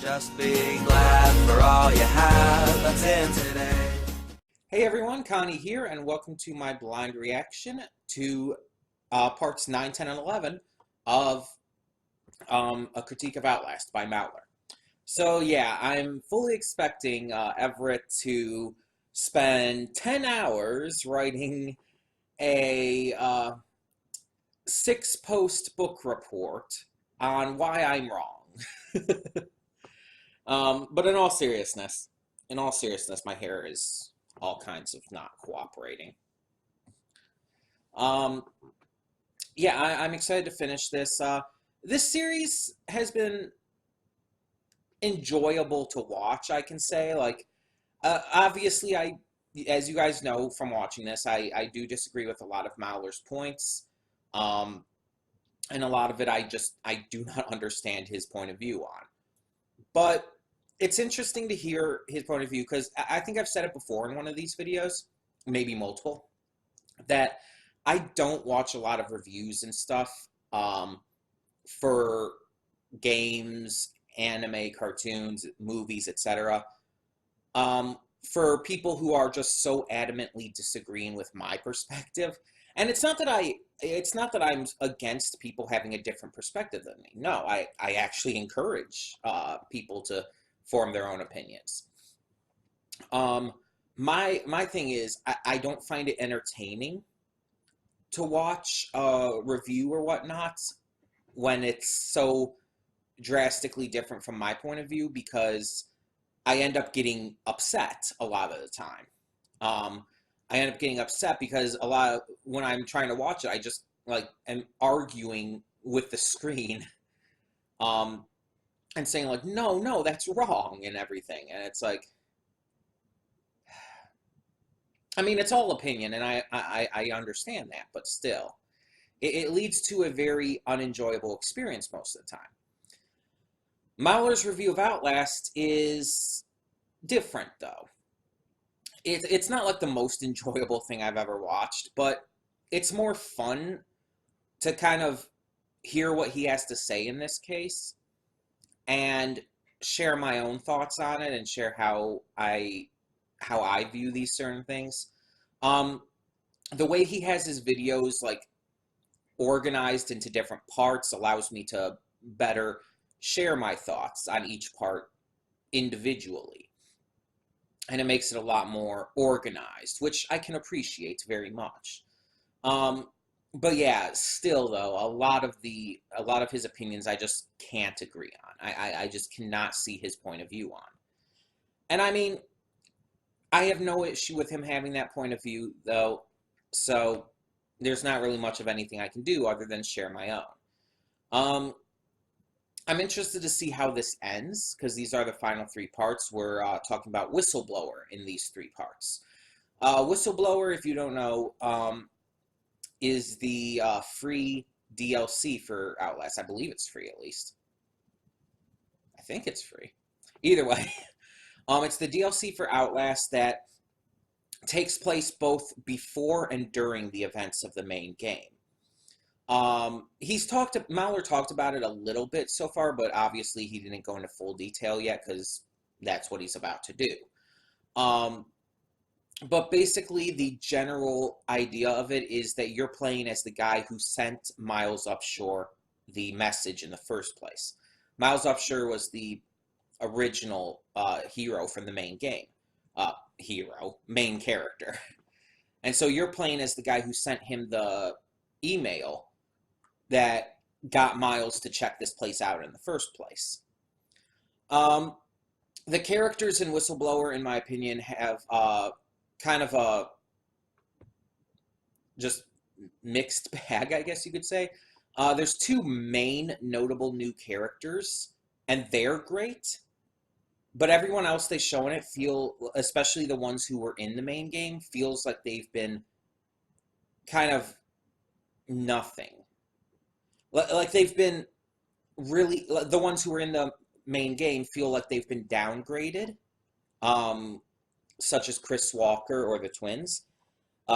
Just be glad for all you have that's in today. Hey everyone, Connie here, and welcome to my blind reaction to parts 9, 10, and 11 of A Critique of Outlast by Milo. So yeah, I'm fully expecting Everett to spend 10 hours writing a 6-post book report on why I'm wrong. But in all seriousness, my hair is all kinds of not cooperating. Yeah, I'm excited to finish this. This series has been enjoyable to watch, I can say. Like, obviously, as you guys know from watching this, I do disagree with a lot of Mauler's points. And a lot of it I do not understand his point of view on. But it's interesting to hear his point of view because I think I've said it before in one of these videos, maybe multiple, that I don't watch a lot of reviews and stuff for games, anime, cartoons, movies, etc. For people who are just so adamantly disagreeing with my perspective. And it's not that I'm against people having a different perspective than me. No, I actually encourage people to form their own opinions. My thing is, I don't find it entertaining to watch a review or whatnot when it's so drastically different from my point of view, because I end up getting upset a lot of the time. I end up getting upset because when I'm trying to watch it, I just am arguing with the screen, and saying like, no, that's wrong and everything. And it's like, I mean, it's all opinion, and I understand that, but still, it leads to a very unenjoyable experience most of the time. Mauler's review of Outlast is different, though. It's not like the most enjoyable thing I've ever watched, but it's more fun to kind of hear what he has to say in this case and share my own thoughts on it and share how I view these certain things. The way he has his videos like organized into different parts allows me to better share my thoughts on each part individually. And it makes it a lot more organized, which I can appreciate very much. But yeah, still though, a lot of his opinions I just can't agree on. I just cannot see his point of view on. And I mean, I have no issue with him having that point of view though, so there's not really much of anything I can do other than share my own. I'm interested to see how this ends, because these are the final 3 parts. We're talking about Whistleblower in these 3 parts. Whistleblower, if you don't know, is the free DLC for Outlast. I believe it's free, at least. I think it's free. Either way, it's the DLC for Outlast that takes place both before and during the events of the main game. Mauler talked about it a little bit so far, but obviously he didn't go into full detail yet because that's what he's about to do. But basically the general idea of it is that you're playing as the guy who sent Miles Upshur the message in the first place. Miles Upshur was the original hero from the main game. Main character. And so you're playing as the guy who sent him the email that got Miles to check this place out in the first place. The characters in Whistleblower, in my opinion, have kind of a just mixed bag, I guess you could say. There's 2 main notable new characters, and they're great. But everyone else they show in it especially the ones who were in the main game, feels like they've been kind of nothing. Like they've been really, the ones who are in the main game feel like they've been downgraded, such as Chris Walker or the twins.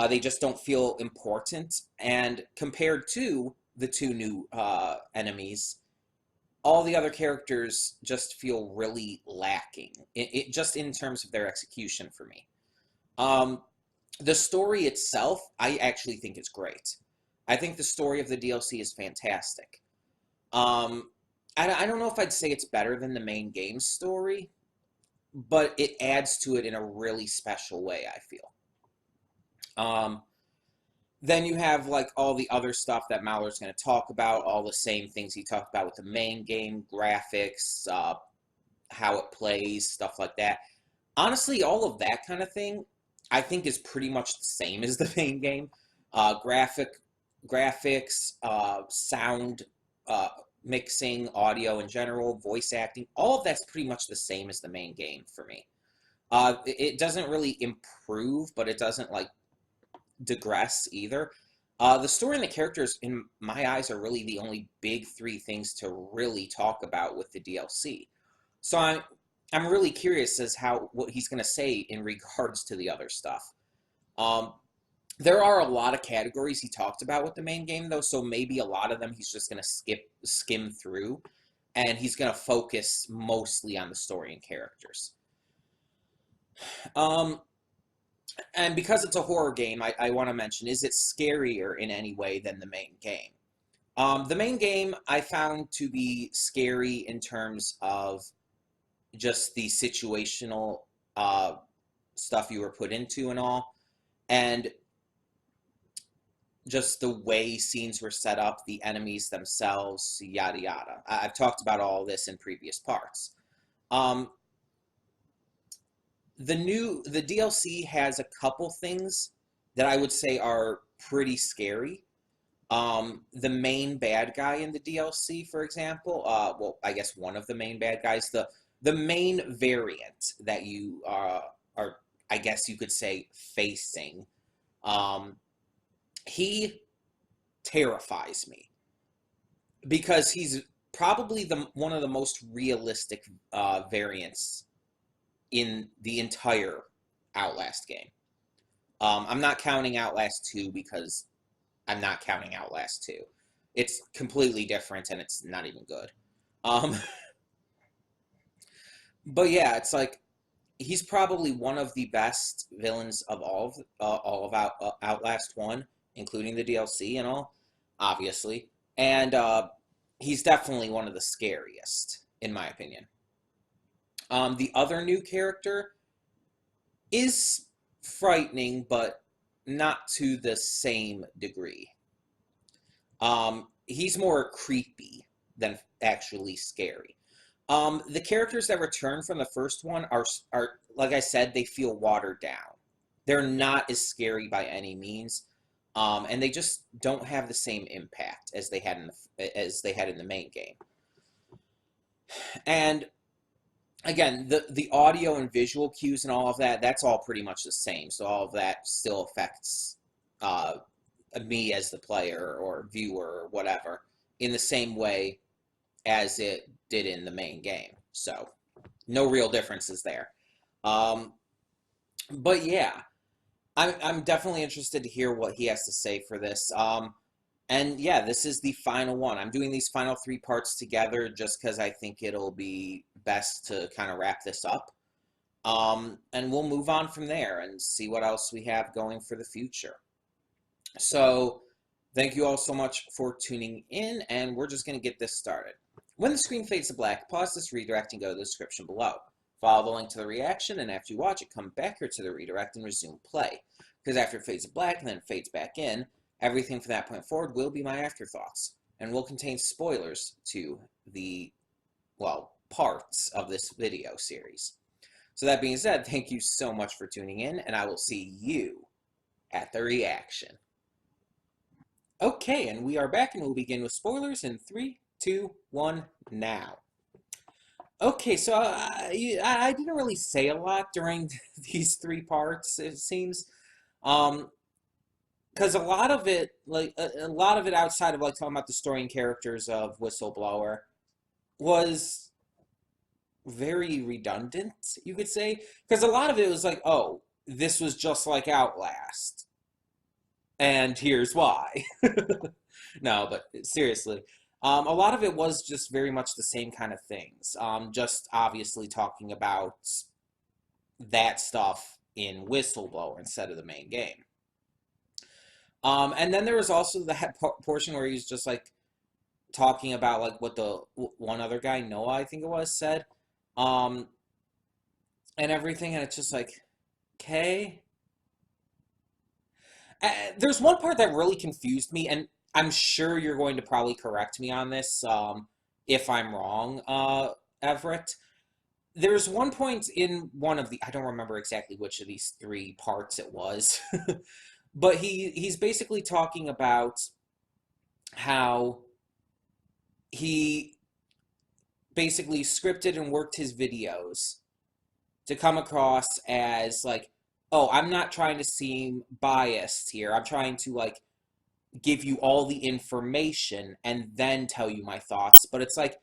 They just don't feel important. And compared to the 2 new enemies, all the other characters just feel really lacking, just in terms of their execution for me. Um, the story itself, I actually think is great. I think the story of the DLC is fantastic. Um, I don't know if I'd say it's better than the main game story, but it adds to it in a really special way, I feel. Um, then you have like all the other stuff that Mauler's going to talk about, all the same things he talked about with the main game, graphics, how it plays, stuff like that. Honestly, all of that kind of thing, I think is pretty much the same as the main game. Graphics, sound, mixing, audio in general, voice acting, all of that's pretty much the same as the main game for me. It doesn't really improve, but it doesn't like digress either. The story and the characters, in my eyes, are really the only big three things to really talk about with the DLC. So I'm really curious as how what he's going to say in regards to the other stuff. Um, there are a lot of categories he talked about with the main game, though, so maybe a lot of them he's just going to skim through, and he's going to focus mostly on the story and characters. Um, and because it's a horror game, I want to mention, is it scarier in any way than the main game? The main game I found to be scary in terms of just the situational stuff you were put into and all, and just the way scenes were set up, the enemies themselves, yada yada. I've talked about all this in previous parts. Um, the DLC has a couple things that I would say are pretty scary. The main bad guy in the DLC, for example, well, I guess one of the main bad guys, the main variant that you are, I guess you could say, facing, he terrifies me because he's probably one of the most realistic variants in the entire Outlast game. I'm not counting Outlast 2 because I'm not counting Outlast 2. It's completely different and it's not even good. But yeah, it's like he's probably one of the best villains of all of Outlast 1, including the DLC and all, obviously. And he's definitely one of the scariest, in my opinion. The other new character is frightening, but not to the same degree. He's more creepy than actually scary. The characters that return from the first one are like I said, they feel watered down. They're not as scary by any means, and they just don't have the same impact as they had in the main game. And again, the audio and visual cues and all of that, that's all pretty much the same. So all of that still affects me as the player or viewer or whatever in the same way as it did in the main game. So no real differences there. But yeah, I'm definitely interested to hear what he has to say for this. And yeah, this is the final one. I'm doing these final three parts together just because I think it'll be best to kind of wrap this up. And we'll move on from there and see what else we have going for the future. So thank you all so much for tuning in, and we're just going to get this started. When the screen fades to black, pause this redirect and go to the description below. Follow the link to the reaction, and after you watch it, come back here to the redirect and resume play. Because after it fades to black and then fades back in, everything from that point forward will be my afterthoughts, and will contain spoilers to the, well, parts of this video series. So that being said, thank you so much for tuning in, and I will see you at the reaction. Okay, and we are back, and we'll begin with spoilers in 3, 2, 1, now. Okay, so I didn't really say a lot during these three parts, it seems. Because a lot of it, like a lot of it outside of like talking about the story and characters of Whistleblower, was very redundant, you could say. Because a lot of it was like, oh, this was just like Outlast, and here's why. No, but seriously, A lot of it was just very much the same kind of things. Just obviously talking about that stuff in Whistleblower instead of the main game. And then there was also the portion where he's just like talking about like what the one other guy, Noah, I think it was, said, um, and everything, and it's just like, okay. There's one part that really confused me, and I'm sure you're going to probably correct me on this, if I'm wrong, Everett. There's one point in one of the, I don't remember exactly which of these three parts it was, but he's basically talking about how he basically scripted and worked his videos to come across as like, oh, I'm not trying to seem biased here. I'm trying to like give you all the information and then tell you my thoughts. But it's like,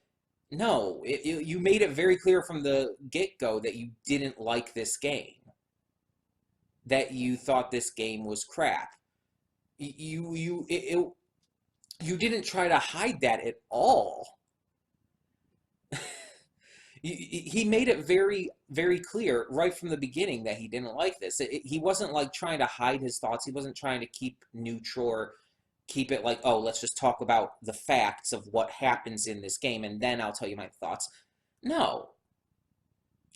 no, you made it very clear from the get-go that you didn't like this game, that you thought this game was crap. You didn't try to hide that at all. He made it very, very clear right from the beginning that he didn't like this. He wasn't like trying to hide his thoughts. He wasn't trying to keep neutral or keep it like, oh, let's just talk about the facts of what happens in this game and then I'll tell you my thoughts. No.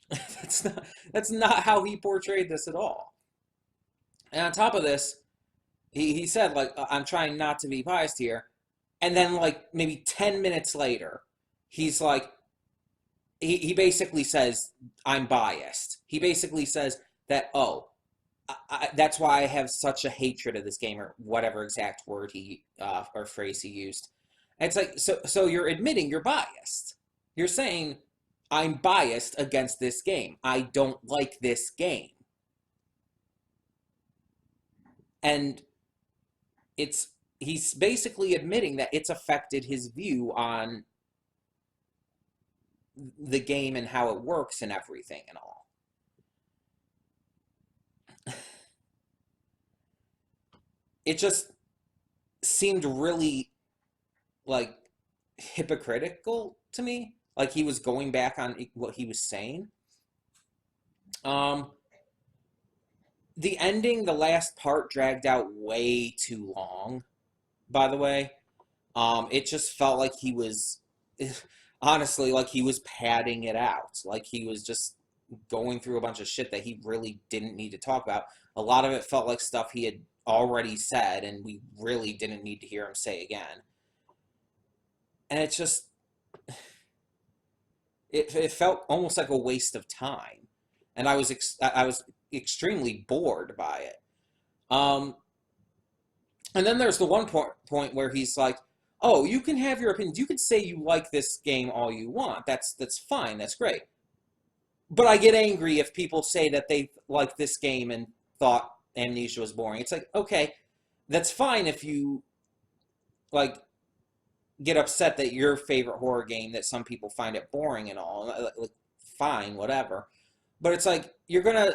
That's not how he portrayed this at all. And on top of this, he said like, I'm trying not to be biased here. And then like maybe 10 minutes later, he's like, he basically says, I'm biased. He basically says that, oh, that's why I have such a hatred of this game, or whatever exact word he or phrase he used. And it's like, so you're admitting you're biased. You're saying, I'm biased against this game. I don't like this game. And he's basically admitting that it's affected his view on the game and how it works and everything and all. It just seemed really like hypocritical to me. Like he was going back on what he was saying. The ending, the last part, dragged out way too long, by the way. It just felt like he was, honestly, like he was padding it out. Like he was just going through a bunch of shit that he really didn't need to talk about. A lot of it felt like stuff he had already said, and we really didn't need to hear him say again. And it just, it felt almost like a waste of time. And I was extremely bored by it. And then there's the one point where he's like, oh, you can have your opinions. You can say you like this game all you want. That's fine. That's great. But I get angry if people say that they like this game and thought Amnesia was boring. It's like, okay, that's fine if you like get upset that your favorite horror game, that some people find it boring and all. Like, fine, whatever. But it's like, you're gonna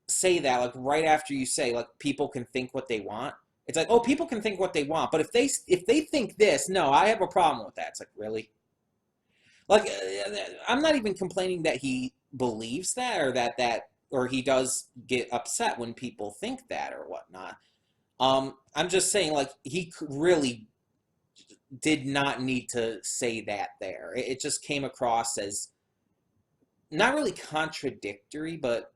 say that like right after you say like people can think what they want. It's like, oh, people can think what they want, but if they think this, no, I have a problem with that. It's like, really? Like, I'm not even complaining that he believes that, or or he does get upset when people think that or whatnot. I'm just saying, like, he really did not need to say that there. It just came across as not really contradictory, but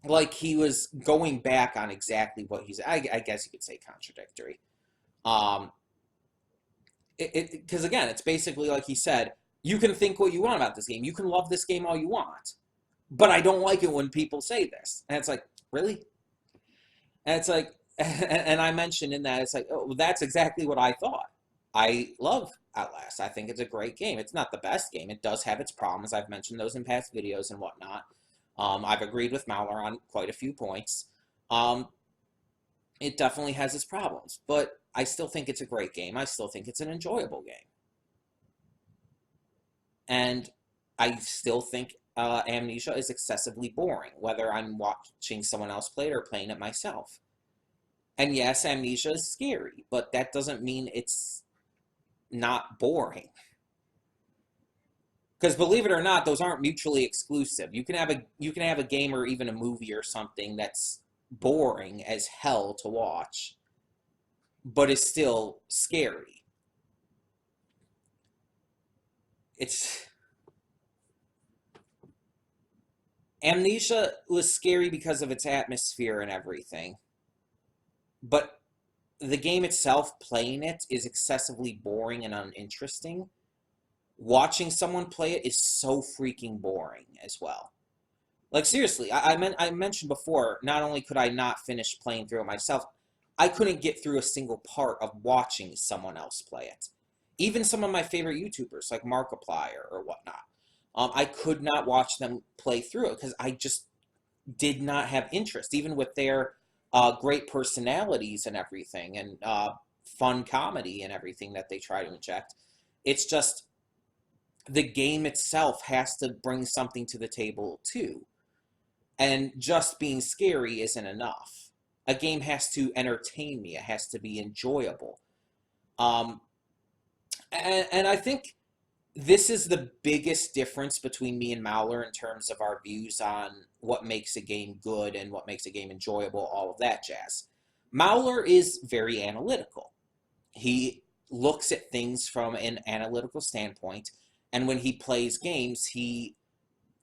like he was going back on exactly what he's, I guess you could say contradictory. Because again, it's basically like he said, you can think what you want about this game. You can love this game all you want. But I don't like it when people say this. And it's like, really? And it's like, and I mentioned in that, it's like, oh, that's exactly what I thought. I love Outlast. I think it's a great game. It's not the best game. It does have its problems. I've mentioned those in past videos and whatnot. I've agreed with Milo on quite a few points. It definitely has its problems, but I still think it's a great game. I still think it's an enjoyable game. And I still think Amnesia is excessively boring, whether I'm watching someone else play it or playing it myself. And yes, Amnesia is scary, but that doesn't mean it's not boring. Because believe it or not, those aren't mutually exclusive. You can have a game or even a movie or something that's boring as hell to watch, but is still scary. It's Amnesia was scary because of its atmosphere and everything, but the game itself, playing it, is excessively boring and uninteresting. Watching someone play it is so freaking boring as well. Like seriously, I mentioned before, not only could I not finish playing through it myself, I couldn't get through a single part of watching someone else play it. Even some of my favorite YouTubers like Markiplier or whatnot, I could not watch them play through it because I just did not have interest, even with their great personalities and everything, and fun comedy and everything that they try to inject. It's just the game itself has to bring something to the table too. And just being scary isn't enough. A game has to entertain me. It has to be enjoyable. Um, and I think this is the biggest difference between me and Mauler in terms of our views on what makes a game good and what makes a game enjoyable, all of that jazz. Mauler is very analytical. He looks at things from an analytical standpoint, and when he plays games, he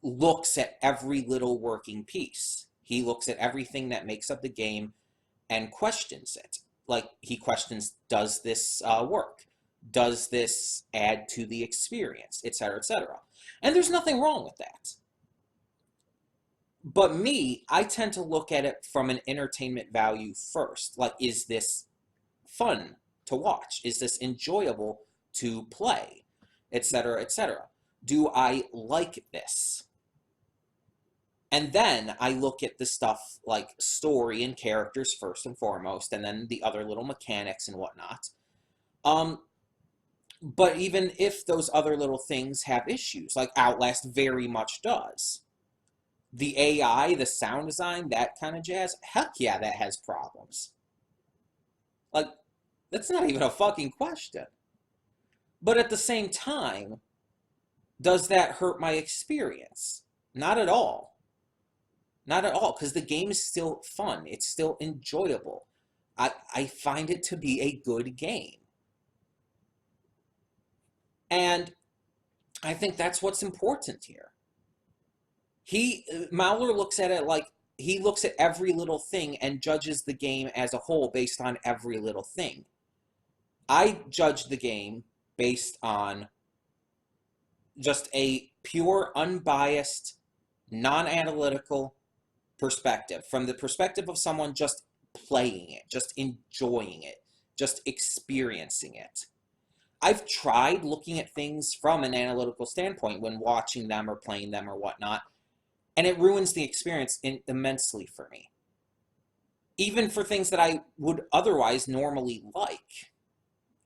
looks at every little working piece. He looks at everything that makes up the game and questions it. Like, he questions, does this work? Does this add to the experience? Etc., etc. And there's nothing wrong with that. But me, I tend to look at it from an entertainment value first. Like, is this fun to watch? Is this enjoyable to play? Etc., etc. Do I like this? And then I look at the stuff like story and characters first and foremost, and then the other little mechanics and whatnot. But even if those other little things have issues, like Outlast very much does, the AI, the sound design, that kind of jazz, heck yeah, that has problems. Like, that's not even a fucking question. But at the same time, does that hurt my experience? Not at all. Not at all, because the game is still fun. It's still enjoyable. I find it to be a good game. And I think that's what's important here. Mauler looks at it like he looks at every little thing and judges the game as a whole based on every little thing. I judge the game based on just a pure, unbiased, non-analytical perspective. From the perspective of someone just playing it, just enjoying it, just experiencing it. I've tried looking at things from an analytical standpoint when watching them or playing them or whatnot, and it ruins the experience immensely for me. Even for things that I would otherwise normally like,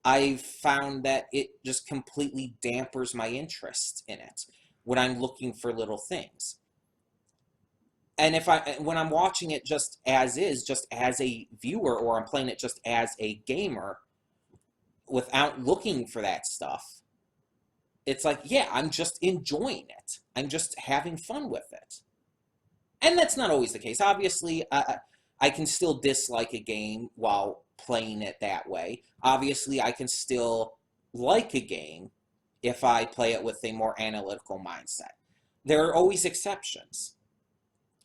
I've found that it just completely dampers my interest in it when I'm looking for little things. And when I'm watching it just as is, just as a viewer, or I'm playing it just as a gamer, without looking for that stuff, it's like, yeah, I'm just enjoying it. I'm just having fun with it. And that's not always the case. Obviously, I can still dislike a game while playing it that way. Obviously, I can still like a game if I play it with a more analytical mindset. There are always exceptions.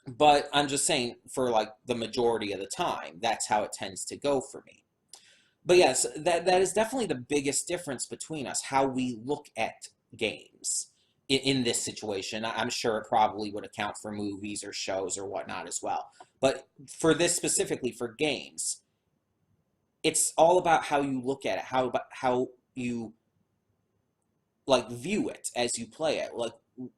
But I'm just saying, for like the majority of the time, that's how it tends to go for me. But yes, that is definitely the biggest difference between us, how we look at games in this situation. I'm sure it probably would account for movies or shows or whatnot as well. But for this specifically, for games, it's all about how you look at it, how you like view it as you play it,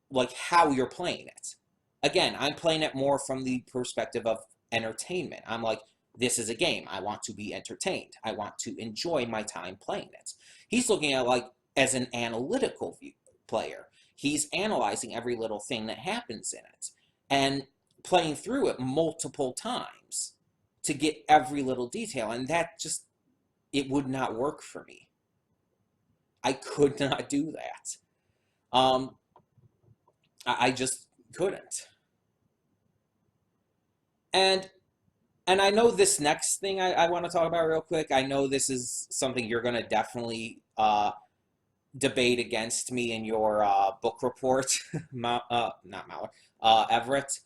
like how you're playing it. Again, I'm playing it more from the perspective of entertainment. I'm like, this is a game. I want to be entertained. I want to enjoy my time playing it. He's looking at it like as an analytical player. He's analyzing every little thing that happens in it and playing through it multiple times to get every little detail. And that just, it would not work for me. I could not do that. I just couldn't. And I know this next thing I want to talk about real quick. I know this is something you're going to definitely debate against me in your book report, not Mallard, Everett.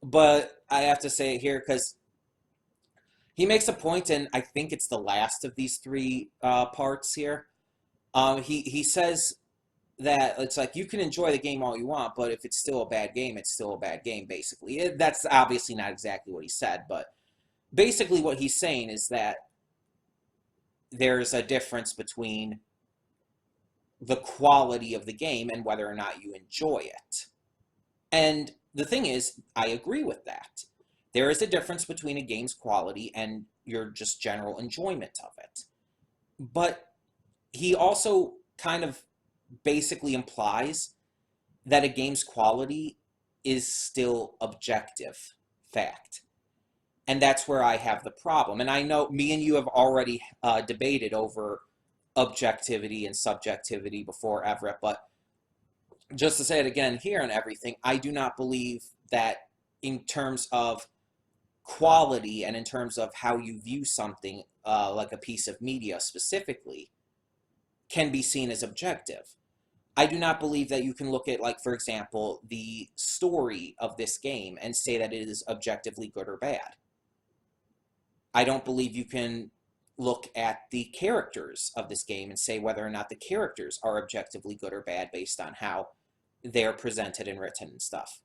But I have to say it here because he makes a point, and I think it's the last of these three parts here. He says that it's like you can enjoy the game all you want, but if it's still a bad game, it's still a bad game, basically. That's obviously not exactly what he said, but basically what he's saying is that there's a difference between the quality of the game and whether or not you enjoy it. And the thing is, I agree with that. There is a difference between a game's quality and your just general enjoyment of it. But he also kind of basically implies that a game's quality is still objective fact. And that's where I have the problem. And I know me and you have already debated over objectivity and subjectivity before, Everett, but just to say it again here and everything, I do not believe that in terms of quality and in terms of how you view something, like a piece of media specifically, can be seen as objective. I do not believe that you can look at, like, for example, the story of this game and say that it is objectively good or bad. I don't believe you can look at the characters of this game and say whether or not the characters are objectively good or bad based on how they're presented and written and stuff.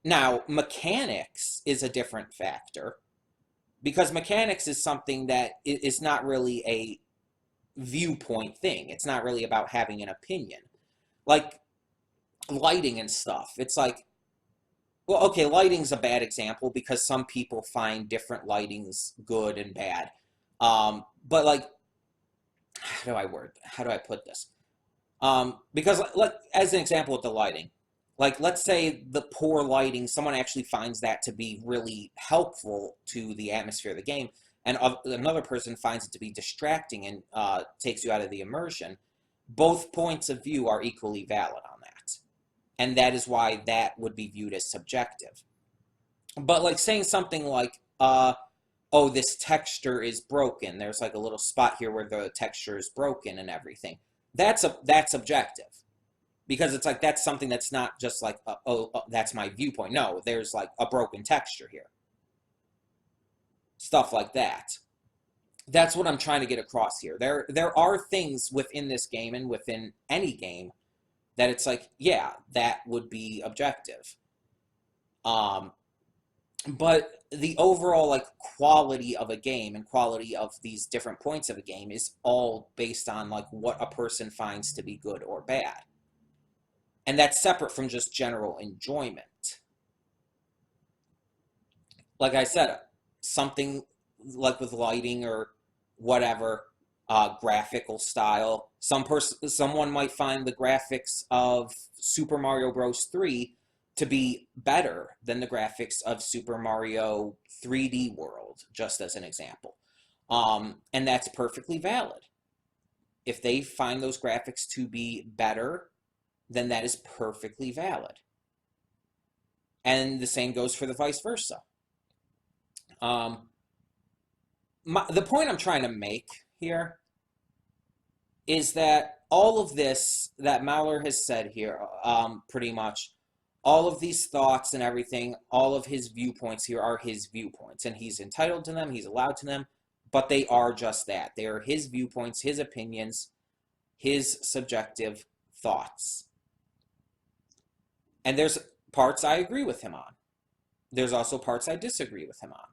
Now, mechanics is a different factor, because mechanics is something that is not really a viewpoint thing. It's not really about having an opinion. Like lighting and stuff. It's like, well, okay, lighting's a bad example because some people find different lightings good and bad. But like, how do I put this? Because like, as an example with the lighting, like let's say the poor lighting, someone actually finds that to be really helpful to the atmosphere of the game, and another person finds it to be distracting and takes you out of the immersion. Both points of view are equally valid on that. And that is why that would be viewed as subjective. But like saying something like, oh, this texture is broken. There's like a little spot here where the texture is broken and everything. That's objective. Because it's like, that's something that's not just like, that's my viewpoint. No, there's like a broken texture here. Stuff like that. That's what I'm trying to get across here. There are things within this game and within any game that it's like, yeah, that would be objective. But the overall like quality of a game and quality of these different points of a game is all based on like what a person finds to be good or bad. And that's separate from just general enjoyment. Like I said, something like with lighting or whatever, graphical style. Someone might find the graphics of Super Mario Bros. 3 to be better than the graphics of Super Mario 3D World, just as an example. And that's perfectly valid. If they find those graphics to be better, then that is perfectly valid. And the same goes for the vice versa. The point I'm trying to make here is that all of this that Mallard has said here, pretty much, all of these thoughts and everything, all of his viewpoints here are his viewpoints, and he's entitled to them, he's allowed to them, but they are just that. They are his viewpoints, his opinions, his subjective thoughts. And there's parts I agree with him on. There's also parts I disagree with him on.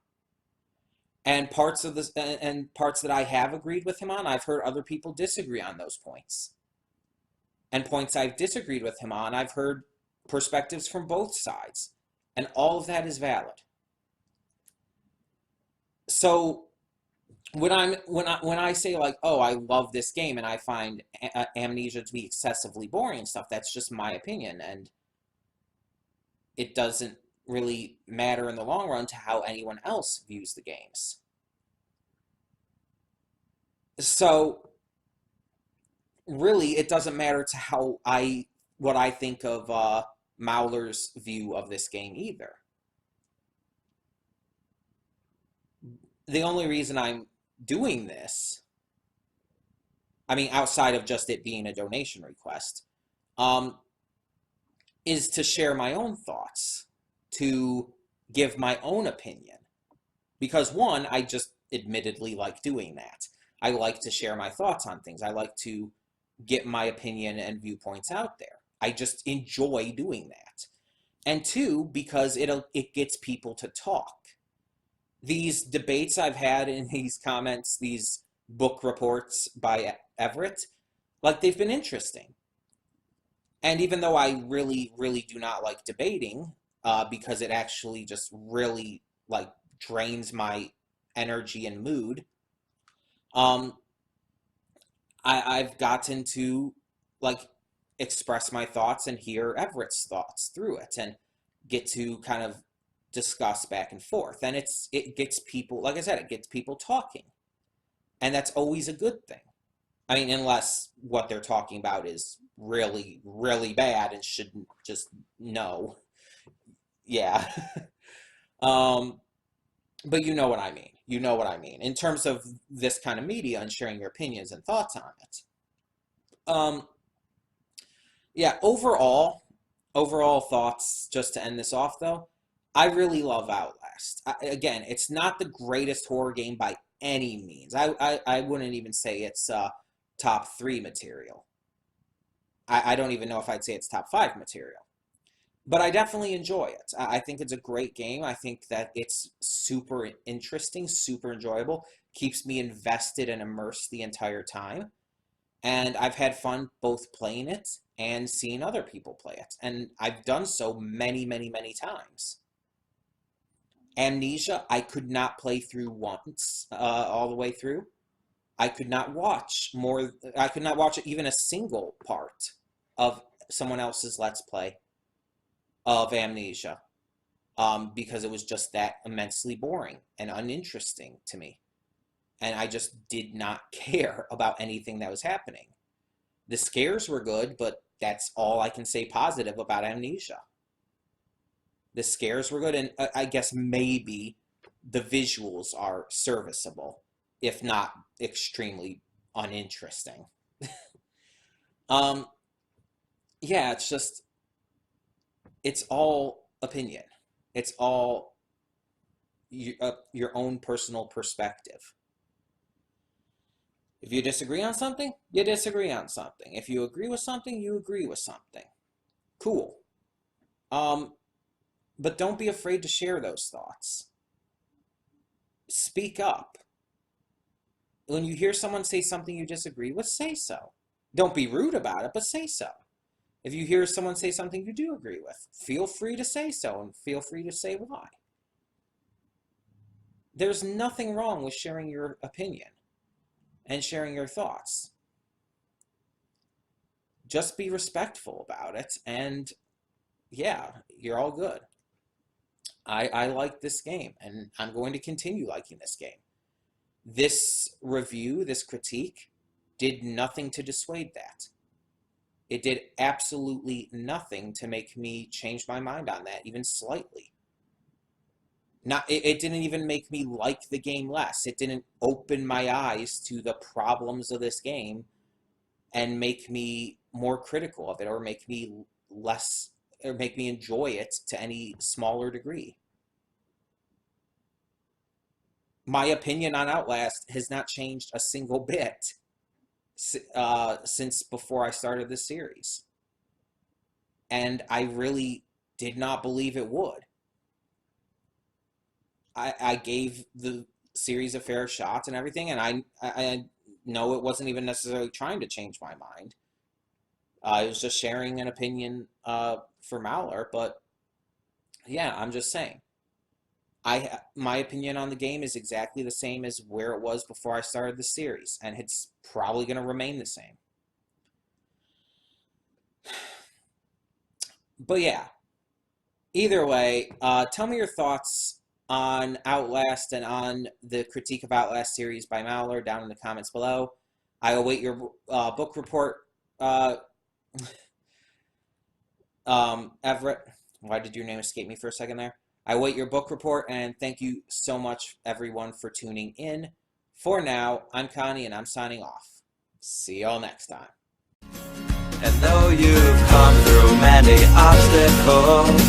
And parts of this, and parts that I have agreed with him on, I've heard other people disagree on those points. And points I've disagreed with him on, I've heard perspectives from both sides. And all of that is valid. So when I say like, oh, I love this game and I find Amnesia to be excessively boring and stuff, that's just my opinion, and it doesn't really matter in the long run to how anyone else views the games. So really, it doesn't matter to what I think of Mauler's view of this game either. The only reason I'm doing this, I mean, outside of just it being a donation request, um, is to share my own thoughts, to give my own opinion. Because one, I just admittedly like doing that. I like to share my thoughts on things. I like to get my opinion and viewpoints out there. I just enjoy doing that. And two, because it gets people to talk. These debates I've had in these comments, these book reports by Everett, like they've been interesting. And even though I really, really do not like debating, because it actually just really like drains my energy and mood, um, I've gotten to like express my thoughts and hear Everett's thoughts through it and get to kind of discuss back and forth. And it gets people, like I said, it gets people talking. And that's always a good thing. I mean, unless what they're talking about is really, really bad and shouldn't just know. Yeah. um, but you know what I mean. You know what I mean. In terms of this kind of media and sharing your opinions and thoughts on it. Yeah, overall thoughts, just to end this off though, I really love Outlast. Again, it's not the greatest horror game by any means. I wouldn't even say it's top 3 material. I don't even know if I'd say it's top 5 material. But I definitely enjoy it. I think it's a great game. I think that it's super interesting, super enjoyable, keeps me invested and immersed the entire time. And I've had fun both playing it and seeing other people play it. And I've done so many, many, many times. Amnesia, I could not play through once, all the way through. I could not watch even a single part of someone else's Let's Play of Amnesia, because it was just that immensely boring and uninteresting to me. And I just did not care about anything that was happening. The scares were good, but that's all I can say positive about Amnesia. The scares were good, and I guess maybe the visuals are serviceable, if not extremely uninteresting. Yeah, it's all opinion. It's all your own personal perspective. If you disagree on something, you disagree on something. If you agree with something, you agree with something. Cool. But don't be afraid to share those thoughts. Speak up. When you hear someone say something you disagree with, say so. Don't be rude about it, but say so. If you hear someone say something you do agree with, feel free to say so and feel free to say why. There's nothing wrong with sharing your opinion and sharing your thoughts. Just be respectful about it, and yeah, you're all good. I like this game, and I'm going to continue liking this game. This review, this critique, did nothing to dissuade that. It did absolutely nothing to make me change my mind on that, even slightly. It didn't even make me like the game less. It didn't open my eyes to the problems of this game and make me more critical of it, or make me less, or make me enjoy it to any smaller degree. My opinion on Outlast has not changed a single bit since before I started this series. And I really did not believe it would. I gave the series a fair shot and everything, and I know it wasn't even necessarily trying to change my mind. I was just sharing an opinion for Mauler, but yeah, I'm just saying. My opinion on the game is exactly the same as where it was before I started the series, and it's probably going to remain the same. But yeah, either way, tell me your thoughts on Outlast and on the critique of Outlast series by Mauler down in the comments below. I await your book report, Everett. Why did your name escape me for a second there? I await your book report, and thank you so much, everyone, for tuning in. For now, I'm Connie, and I'm signing off. See y'all next time. And though you've come through many obstacles,